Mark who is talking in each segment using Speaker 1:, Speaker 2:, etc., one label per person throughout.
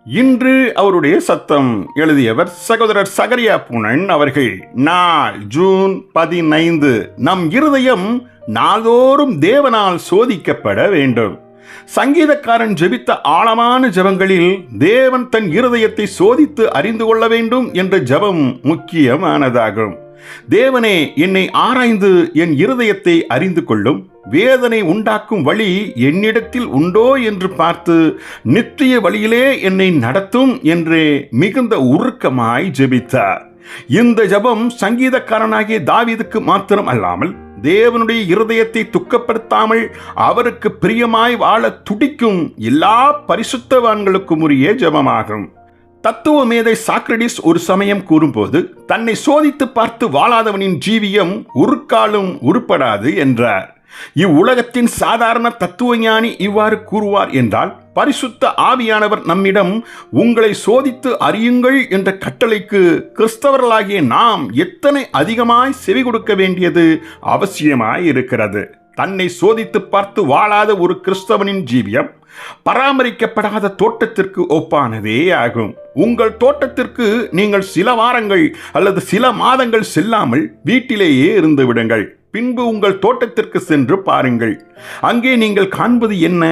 Speaker 1: இன்று அவருடைய சத்தம். எழுதியவர் சகோதரர் சகரியா பூனன் அவர்கள். நாள் ஜூன் 15. நம் இருதயம் நாள்தோறும் தேவனால் சோதிக்கப்பட வேண்டும். சங்கீதக்காரன் ஜெபித்த ஆழமான ஜெபங்களில் தேவன் தன் இருதயத்தை சோதித்து அறிந்து கொள்ள வேண்டும் என்ற ஜெபம் முக்கியமானதாகும். தேவனே, என்னை ஆராய்ந்து என் இருதயத்தை அறிந்து கொள்ளும். வேதனை உண்டாக்கும் வழி என்னிடத்தில் உண்டோ என்று பார்த்து நித்திய வழியிலே என்னை நடத்தும் என்று மிகுந்த உருக்கமாய் ஜெபித்தார். இந்த ஜெபம் சங்கீதக்காரனாகிய தாவீதுக்கு மாத்திரம் அல்லாமல் தேவனுடைய இருதயத்தை துக்கப்படுத்தாமல் அவருக்கு பிரியமாய் வாழ துடிக்கும் எல்லா பரிசுத்தவான்களுக்கும் உரிய ஜெபமாகும். தத்துவ மேதை சாக்ரடிஸ் ஒரு சமயம் கூறும்போது, தன்னை சோதித்து பார்த்து வாழாதவனின் ஜீவியம் ஒரு காலும் உருப்படாது என்றார். இவ்வுலகத்தின் சாதாரண தத்துவ ஞானி இவ்வாறு கூறுவார் என்றால், பரிசுத்த ஆவியானவர் நம்மிடம் உங்களை சோதித்து அறியுங்கள் என்ற கட்டளைக்கு கிறிஸ்தவர்களாகிய நாம் எத்தனை அதிகமாய் செவி கொடுக்க வேண்டியது அவசியமாய் இருக்கிறது. தன்னை சோதித்து பார்த்து வாழாத ஒரு கிறிஸ்தவனின் ஜீவியம் பராமரிக்கப்படாத தோட்டத்திற்கு ஒப்பானதே ஆகும். உங்கள் தோட்டத்திற்கு நீங்கள் சில வாரங்கள் அல்லது சில மாதங்கள் செல்லாமல் வீட்டிலேயே இருந்து விடுங்கள். பின்பு உங்கள் தோட்டத்திற்கு சென்று பாருங்கள். அங்கே நீங்கள் காண்பது என்ன?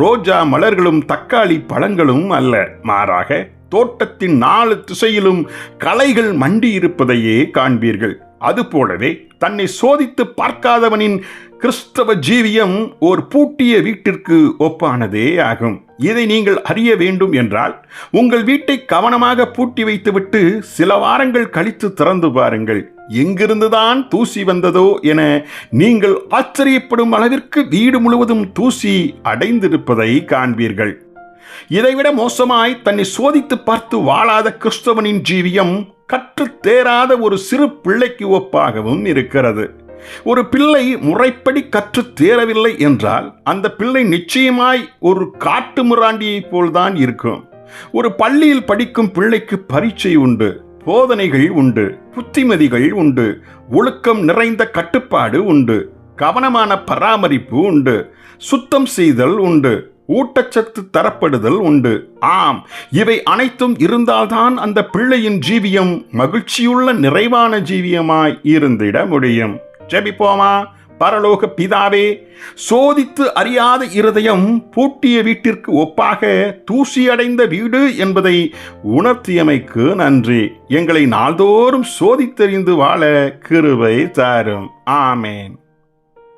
Speaker 1: ரோஜா மலர்களும் தக்காளி பழங்களும் அல்ல. மாறாக தோட்டத்தின் 4 திசையிலும் களைகள் மண்டி இருப்பதையே காண்பீர்கள். அதுபோலவே தன்னை சோதித்து பார்க்காதவனின் கிறிஸ்தவ ஜீவியம் ஓர் பூட்டிய வீட்டிற்கு ஒப்பானதே ஆகும். இதை நீங்கள் அறிய வேண்டும் என்றால் உங்கள் வீட்டை கவனமாக பூட்டி வைத்துவிட்டு சில வாரங்கள் கழித்து திறந்து பாருங்கள். எங்கிருந்துதான் தூசி வந்ததோ என நீங்கள் ஆச்சரியப்படும் அளவிற்கு வீடு முழுவதும் தூசி அடைந்திருப்பதை காண்பீர்கள். இதைவிட மோசமாய் தன்னை சோதித்து பார்த்து வாழாத கிறிஸ்தவனின் ஜீவியம் கற்றுத் தேராத ஒரு சிறு பிள்ளைக்கு ஒப்பாகவும் இருக்கிறது. ஒரு பிள்ளை முறைப்படி கற்றுத் தேரவில்லை என்றால் அந்த பிள்ளை நிச்சயமாய் ஒரு காட்டு மிராண்டியைப் போல்தான் இருக்கும். ஒரு பள்ளியில் படிக்கும் பிள்ளைக்கு பரீட்சை உண்டு, போதனைகள் உண்டு, புத்திமதிகள் உண்டு, ஒழுக்கம் நிறைந்த கட்டுப்பாடு உண்டு, கவனமான பராமரிப்பு உண்டு, சுத்தம் செய்தல் உண்டு, ஊட்டச்சத்து தரப்படுதல் உண்டு. ஆம், இவை அனைத்தும் இருந்தால்தான் அந்த பிள்ளையின் ஜீவியம் மகிழ்ச்சியுள்ள நிறைவான ஜீவியமாய் இருந்திட முடியும். ஜெபிப்போமா. பரலோக பிதாவே, சோதித்து அறியாத இருதயம் பூட்டிய வீட்டிற்கு ஒப்பாக தூசியடைந்த வீடு என்பதை உணர்த்தியமைக்கு நன்றி. எங்களை நாள்தோறும் சோதித்தறிந்து வாழ கிருபை தாரும். ஆமேன்.